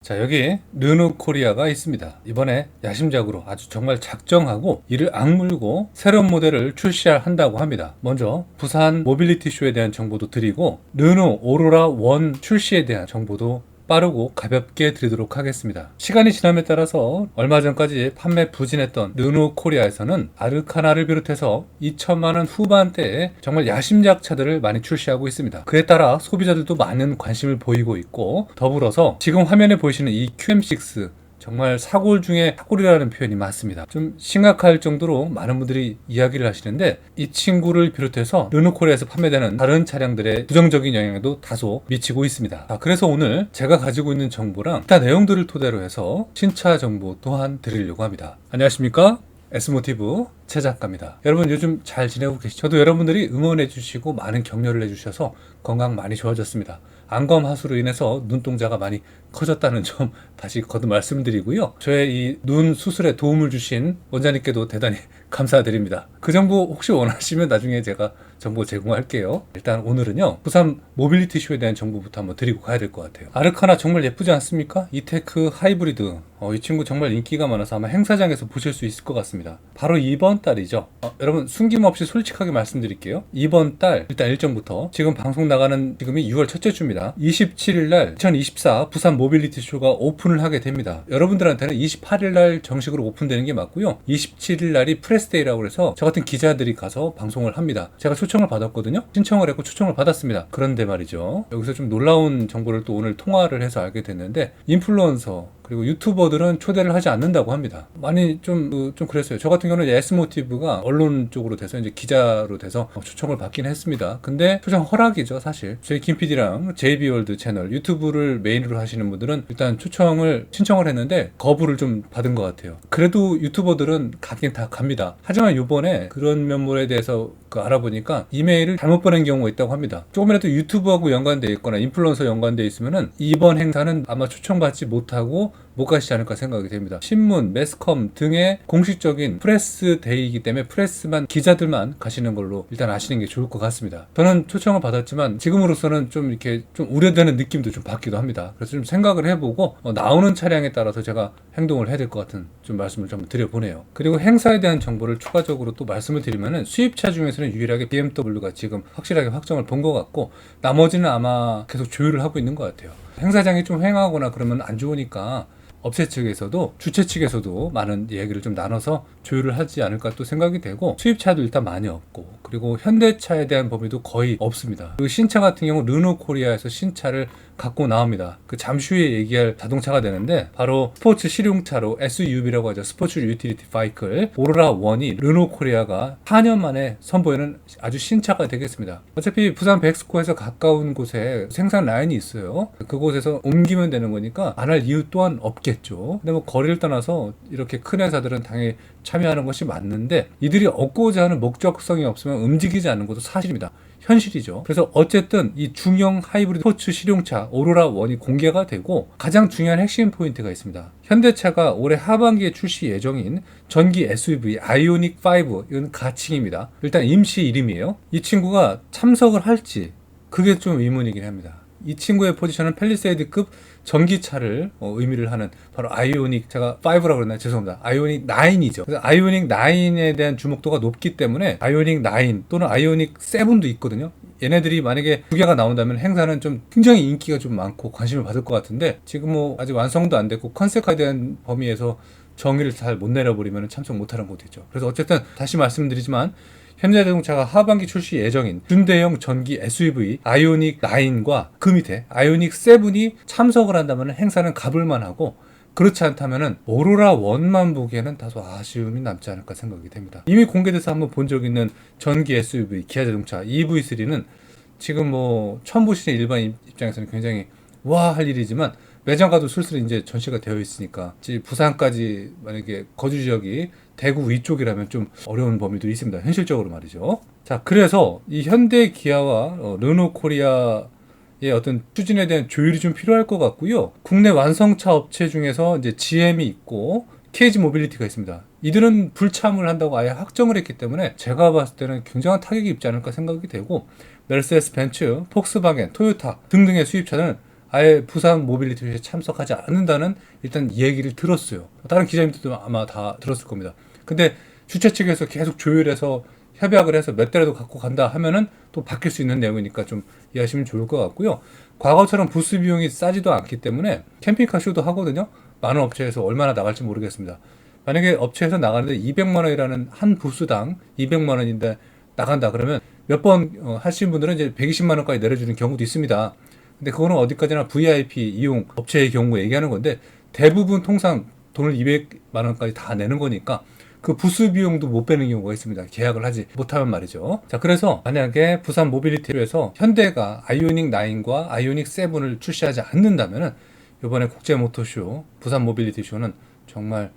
자, 여기 르노 코리아가 있습니다. 이번에 야심작으로 아주 정말 작정하고 이를 악물고 새로운 모델을 출시한다고 합니다. 먼저 부산 모빌리티 쇼에 대한 정보도 드리고 르노 오로라 1 출시에 대한 정보도 빠르고 가볍게 드리도록 하겠습니다. 시간이 지남에 따라서 얼마 전까지 판매 부진했던 르노 코리아에서는 아르카나를 비롯해서 2천만원 후반대에 정말 야심작 차들을 많이 출시하고 있습니다. 그에 따라 소비자들도 많은 관심을 보이고 있고, 더불어서 지금 화면에 보이시는 이 QM6 정말 사골 중에 사골이라는 표현이 맞습니다. 좀 심각할 정도로 많은 분들이 이야기를 하시는데, 이 친구를 비롯해서 르노코리아에서 판매되는 다른 차량들의 부정적인 영향도 다소 미치고 있습니다. 그래서 오늘 제가 가지고 있는 정보랑 기타 내용들을 토대로 해서 신차 정보 또한 드리려고 합니다. 안녕하십니까? S모티브 최 작가입니다. 여러분 요즘 잘 지내고 계시죠? 저도 여러분들이 응원해 주시고 많은 격려를 해주셔서 건강 많이 좋아졌습니다. 안검 하수로 인해서 눈동자가 많이 커졌다는 점 다시 거듭 말씀드리고요. 저의 이 눈 수술에 도움을 주신 원장님께도 대단히 감사드립니다. 그 정보 혹시 원하시면 나중에 제가 정보 제공할게요. 일단 오늘은요, 부산 모빌리티 쇼에 대한 정보부터 한번 드리고 가야 될 것 같아요. 아르카나 정말 예쁘지 않습니까? 이테크 하이브리드. 이 친구 정말 인기가 많아서 아마 행사장에서 보실 수 있을 것 같습니다. 바로 이번 달이죠. 여러분 숨김없이 솔직하게 말씀드릴게요. 이번 달 일단 일정부터 지금 방송 나가는 지금이 6월 첫째 주입니다. 27일 날 2024 부산 모빌리티 쇼가 오픈을 하게 됩니다. 여러분들한테는 28일 날 정식으로 오픈되는 게 맞고요. 27일 날이 프레스데이라고 해서 저 같은 기자들이 가서 방송을 합니다. 제가 초청을 받았거든요. 신청을 했고 초청을 받았습니다. 그런데 말이죠, 여기서 좀 놀라운 정보를 또 오늘 통화를 해서 알게 됐는데, 인플루언서 그리고 유튜버들은 초대를 하지 않는다고 합니다. 많이 좀 그랬어요. 저 같은 경우는 S모티브가 언론 쪽으로 돼서 이제 기자로 돼서 초청을 받긴 했습니다. 근데 초청 허락이죠, 사실. 저희 김 PD랑 JB월드 채널 유튜브를 메인으로 하시는 분들은 일단 초청을 신청을 했는데 거부를 좀 받은 것 같아요. 그래도 유튜버들은 가긴 다 갑니다. 하지만 이번에 그런 면모에 대해서 알아보니까 이메일을 잘못 보낸 경우가 있다고 합니다. 조금이라도 유튜브하고 연관되어 있거나 인플루언서 연관되어 있으면은 이번 행사는 아마 초청받지 못하고 못 가시지 않을까 생각이 됩니다. 신문, 매스컴 등의 공식적인 프레스 데이이기 때문에 프레스만, 기자들만 가시는 걸로 일단 아시는 게 좋을 것 같습니다. 저는 초청을 받았지만 지금으로서는 좀 이렇게 좀 우려되는 느낌도 좀 받기도 합니다. 그래서 좀 생각을 해보고 나오는 차량에 따라서 제가 행동을 해야 될 것 같은 좀 말씀을 좀 드려보네요. 그리고 행사에 대한 정보를 추가적으로 또 말씀을 드리면은 수입차 중에서는 유일하게 BMW가 지금 확실하게 확정을 본 것 같고, 나머지는 아마 계속 조율을 하고 있는 것 같아요. 행사장이 좀 횡하거나 그러면 안 좋으니까 업체 측에서도 주최 측에서도 많은 얘기를 좀 나눠서 조율을 하지 않을까 또 생각이 되고, 수입차도 일단 많이 없고, 그리고 현대차에 대한 범위도 거의 없습니다. 그리고 신차 같은 경우 르노 코리아에서 신차를 갖고 나옵니다. 그 잠시 후에 얘기할 자동차가 되는데, 바로 스포츠 실용차로 SUV라고 하죠. 스포츠 유틸리티 바이클 오로라 1이 르노 코리아가 4년 만에 선보이는 아주 신차가 되겠습니다. 어차피 부산 백스코에서 가까운 곳에 생산 라인이 있어요. 그곳에서 옮기면 되는 거니까 안 할 이유 또한 없겠죠. 근데 뭐 거리를 떠나서 이렇게 큰 회사들은 당연히 참여하는 것이 맞는데, 이들이 얻고자 하는 목적성이 없으면 움직이지 않는 것도 사실입니다. 현실이죠. 그래서 어쨌든 이 중형 하이브리드 스포츠 실용차 오로라 1이 공개가 되고, 가장 중요한 핵심 포인트가 있습니다. 현대차가 올해 하반기에 출시 예정인 전기 SUV 아이오닉 5, 이건 가칭입니다. 일단 임시 이름이에요. 이 친구가 참석을 할지 그게 좀 의문이긴 합니다. 이 친구의 포지션은 팰리세이드급 전기차를 의미를 하는 바로 아이오닉, 제가 5라고 그랬나요? 죄송합니다. 아이오닉 9이죠. 그래서 아이오닉 9에 대한 주목도가 높기 때문에 아이오닉 9 또는 아이오닉 7도 있거든요. 얘네들이 만약에 두 개가 나온다면 행사는 좀 굉장히 인기가 좀 많고 관심을 받을 것 같은데, 지금 뭐 아직 완성도 안 됐고 컨셉화에 대한 범위에서 정의를 잘 못 내려버리면 참석 못하는 것도 있죠. 그래서 어쨌든 다시 말씀드리지만, 현대자동차가 하반기 출시 예정인 중대형 전기 SUV 아이오닉 9과 그 밑에 아이오닉 7이 참석을 한다면 행사는 가볼만 하고, 그렇지 않다면 오로라 1만 보기에는 다소 아쉬움이 남지 않을까 생각이 됩니다. 이미 공개돼서 한번 본 적 있는 전기 SUV 기아자동차 EV3는 지금 뭐 처음 보시는 일반 입장에서는 굉장히 와 할 일이지만, 매장 가도 슬슬 이제 전시가 되어 있으니까 부산까지 만약에 거주 지역이 대구 위쪽이라면 좀 어려운 범위도 있습니다. 현실적으로 말이죠. 자, 그래서 이 현대 기아와 르노 코리아의 어떤 추진에 대한 조율이 좀 필요할 것 같고요. 국내 완성차 업체 중에서 이제 GM이 있고 KG 모빌리티가 있습니다. 이들은 불참을 한다고 아예 확정을 했기 때문에 제가 봤을 때는 굉장한 타격이 입지 않을까 생각이 되고, 메르세데스 벤츠, 폭스바겐, 토요타 등등의 수입차는 아예 부산 모빌리티쇼에 참석하지 않는다는 일단 얘기를 들었어요. 다른 기자님들도 아마 다 들었을 겁니다. 근데 주최 측에서 계속 조율해서 협약을 해서 몇 대라도 갖고 간다 하면은 또 바뀔 수 있는 내용이니까 좀 이해하시면 좋을 것 같고요. 과거처럼 부스 비용이 싸지도 않기 때문에 캠핑카 쇼도 하거든요. 많은 업체에서 얼마나 나갈지 모르겠습니다. 만약에 업체에서 나가는데 200만 원이라는 한 부스당 200만 원인데 나간다 그러면 몇 번 하신 분들은 이제 120만 원까지 내려주는 경우도 있습니다. 근데 그거는 어디까지나 VIP 이용 업체의 경우 얘기하는 건데 대부분 통상 돈을 200만 원까지 다 내는 거니까 그 부스 비용도 못 빼는 경우가 있습니다. 계약을 하지 못하면 말이죠. 자, 그래서 만약에 부산 모빌리티에서 현대가 아이오닉 9과 아이오닉 7을 출시하지 않는다면은 이번에 국제 모터쇼, 부산 모빌리티 쇼는 정말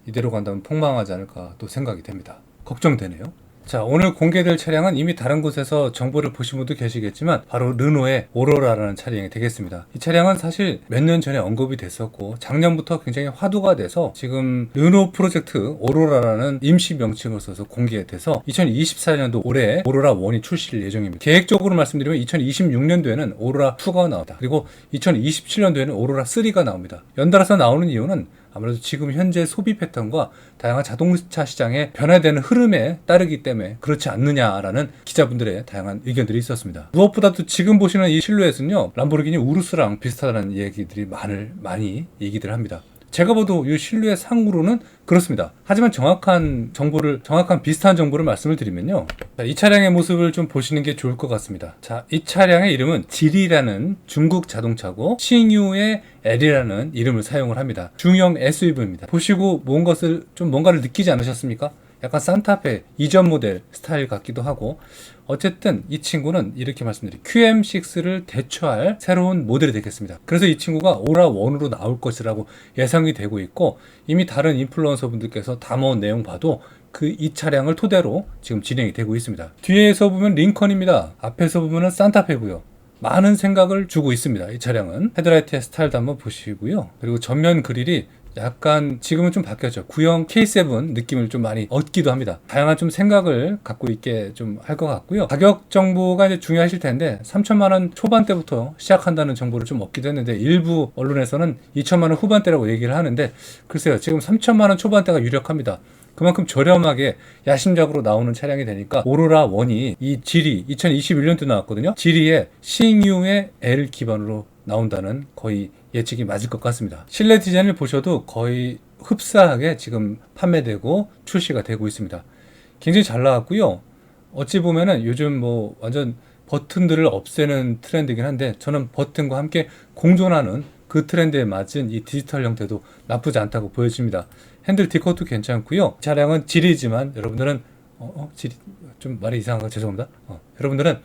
이대로 간다면 폭망하지 않을까 또 생각이 됩니다. 걱정되네요. 자, 오늘 공개될 차량은 이미 다른 곳에서 정보를 보신 분도 계시겠지만 바로 르노의 오로라라는 차량이 되겠습니다. 이 차량은 사실 몇 년 전에 언급이 됐었고 작년부터 굉장히 화두가 돼서 지금 르노 프로젝트 오로라라는 임시 명칭을 써서 공개돼서 2024년도 올해 오로라 1이 출시할 예정입니다. 계획적으로 말씀드리면 2026년도에는 오로라 2가 나온다. 그리고 2027년도에는 오로라 3가 나옵니다. 연달아서 나오는 이유는 아무래도 지금 현재 소비 패턴과 다양한 자동차 시장의 변화되는 흐름에 따르기 때문에 그렇지 않느냐라는 기자분들의 다양한 의견들이 있었습니다. 무엇보다도 지금 보시는 이 실루엣은요, 람보르기니 우루스랑 비슷하다는 얘기들이 많이 얘기들 합니다. 제가 봐도 이 실루엣 상으로는 그렇습니다. 하지만 정확한 비슷한 정보를 말씀을 드리면요. 자, 이 차량의 모습을 좀 보시는 게 좋을 것 같습니다. 자, 이 차량의 이름은 지리라는 중국 자동차고 싱유의 L이라는 이름을 사용을 합니다. 중형 SUV입니다. 보시고 뭔가를 느끼지 않으셨습니까? 약간 산타페 이전 모델 스타일 같기도 하고, 어쨌든 이 친구는 이렇게 말씀드릴게요. QM6를 대처할 새로운 모델이 되겠습니다. 그래서 이 친구가 오라1으로 나올 것이라고 예상이 되고 있고, 이미 다른 인플루언서 분들께서 담아온 내용 봐도 이 차량을 토대로 지금 진행이 되고 있습니다. 뒤에서 보면 링컨입니다. 앞에서 보면 산타페고요. 많은 생각을 주고 있습니다. 이 차량은 헤드라이트의 스타일도 한번 보시고요. 그리고 전면 그릴이 약간 지금은 좀 바뀌었죠. 구형 K7 느낌을 좀 많이 얻기도 합니다. 다양한 좀 생각을 갖고 있게 좀 할 것 같고요. 가격 정보가 이제 중요하실 텐데 3천만 원 초반대부터 시작한다는 정보를 좀 얻기도 했는데 일부 언론에서는 2천만 원 후반대라고 얘기를 하는데, 글쎄요, 지금 3천만 원 초반대가 유력합니다. 그만큼 저렴하게 야심작으로 나오는 차량이 되니까 오로라 1이 이 지리 2021년도 나왔거든요. 지리의 싱유의 L 기반으로 나온다는 거의 예측이 맞을 것 같습니다. 실내 디자인을 보셔도 거의 흡사하게 지금 판매되고 출시가 되고 있습니다. 굉장히 잘 나왔고요. 어찌 보면은 요즘 뭐 완전 버튼들을 없애는 트렌드이긴 한데 저는 버튼과 함께 공존하는 그 트렌드에 맞은 이 디지털 형태도 나쁘지 않다고 보여집니다. 핸들 디컷도 괜찮고요. 차량은 지리지만 여러분들은 지리 좀 말이 이상한 거 죄송합니다. 여러분들은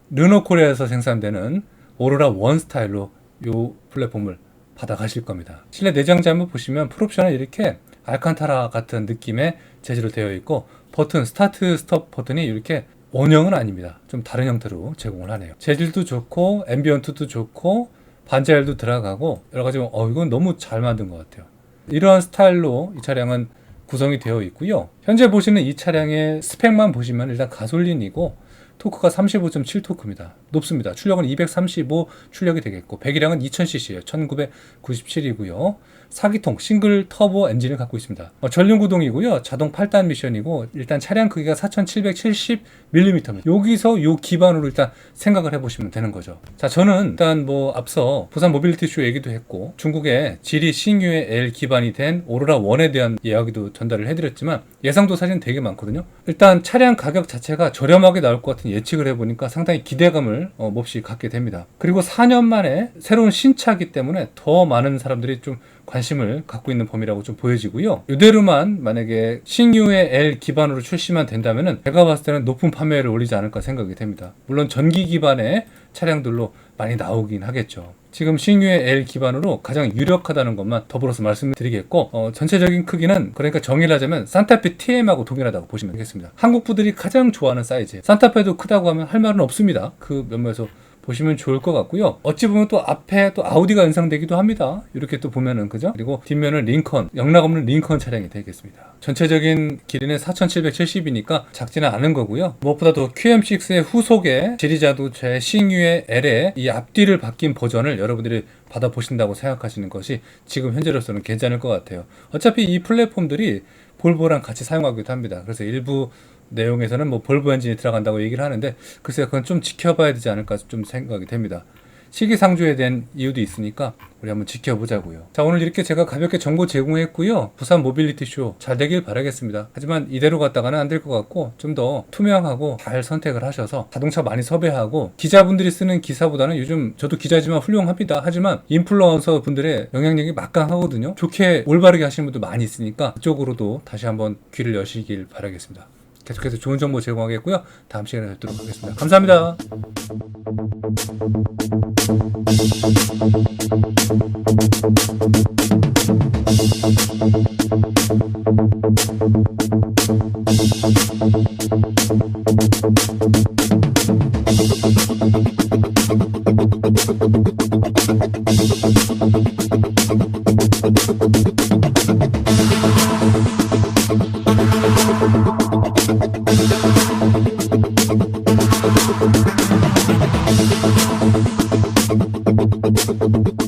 르노 코리아에서 생산되는 오로라 1 스타일로 이 플랫폼을 받아가실 겁니다. 실내 내장재 한번 보시면 풀옵션은 이렇게 알칸타라 같은 느낌의 재질로 되어 있고, 버튼 스타트 스톱 버튼이 이렇게 원형은 아닙니다. 좀 다른 형태로 제공을 하네요. 재질도 좋고 앰비언트도 좋고 반자열도 들어가고 여러가지 이건 너무 잘 만든 것 같아요. 이러한 스타일로 이 차량은 구성이 되어 있고요. 현재 보시는 이 차량의 스펙만 보시면 일단 가솔린이고 토크가 35.7토크입니다. 높습니다. 출력은 235 출력이 되겠고 배기량은 2000cc예요. 1997이고요. 4기통 싱글 터보 엔진을 갖고 있습니다. 전륜구동이고요. 자동 8단 미션이고 일단 차량 크기가 4770mm입니다. 여기서 이 기반으로 일단 생각을 해보시면 되는 거죠. 자, 저는 일단 앞서 부산 모빌리티 쇼 얘기도 했고 중국의 지리 싱유의 L 기반이 된 오로라 1에 대한 이야기도 전달을 해드렸지만 예상도 사실 되게 많거든요. 일단 차량 가격 자체가 저렴하게 나올 것 같은 예측을 해보니까 상당히 기대감을 몹시 갖게 됩니다. 그리고 4년 만에 새로운 신차기 때문에 더 많은 사람들이 좀 관심을 갖고 있는 범위라고 좀 보여지고요. 이대로만 만약에 싱유의 L 기반으로 출시만 된다면은 제가 봤을 때는 높은 판매를 올리지 않을까 생각이 됩니다. 물론 전기 기반의 차량들로 많이 나오긴 하겠죠. 지금 싱유의 L 기반으로 가장 유력하다는 것만 더불어서 말씀드리겠고 전체적인 크기는 그러니까 정의를 하자면 산타페 TM하고 동일하다고 보시면 되겠습니다. 한국 분들이 가장 좋아하는 사이즈. 산타페도 크다고 하면 할 말은 없습니다. 그 면모에서 보시면 좋을 것 같고요. 어찌 보면 또 앞에 또 아우디가 연상되기도 합니다. 이렇게 또 보면은 그죠? 그리고 뒷면은 링컨, 영락 없는 링컨 차량이 되겠습니다. 전체적인 길이는 4770이니까 작지는 않은 거고요. 무엇보다도 QM6의 후속에 지리자동차의 싱유의 L의 이 앞뒤를 바뀐 버전을 여러분들이 받아보신다고 생각하시는 것이 지금 현재로서는 괜찮을 것 같아요. 어차피 이 플랫폼들이 볼보랑 같이 사용하기도 합니다. 그래서 일부 내용에서는 뭐 볼보 엔진이 들어간다고 얘기를 하는데 글쎄요, 그건 좀 지켜봐야 되지 않을까 좀 생각이 됩니다. 시기상조에 대한 이유도 있으니까 우리 한번 지켜보자고요. 자, 오늘 이렇게 제가 가볍게 정보 제공했고요. 부산 모빌리티 쇼 잘 되길 바라겠습니다. 하지만 이대로 갔다가는 안 될 것 같고 좀 더 투명하고 잘 선택을 하셔서 자동차 많이 섭외하고, 기자분들이 쓰는 기사보다는 요즘 저도 기자지만 훌륭합니다. 하지만 인플루언서 분들의 영향력이 막강하거든요. 좋게 올바르게 하시는 분도 많이 있으니까 그쪽으로도 다시 한번 귀를 여시길 바라겠습니다. 계속해서 좋은 정보 제공하겠고요. 다음 시간에 뵙도록 하겠습니다. 감사합니다. Thank you.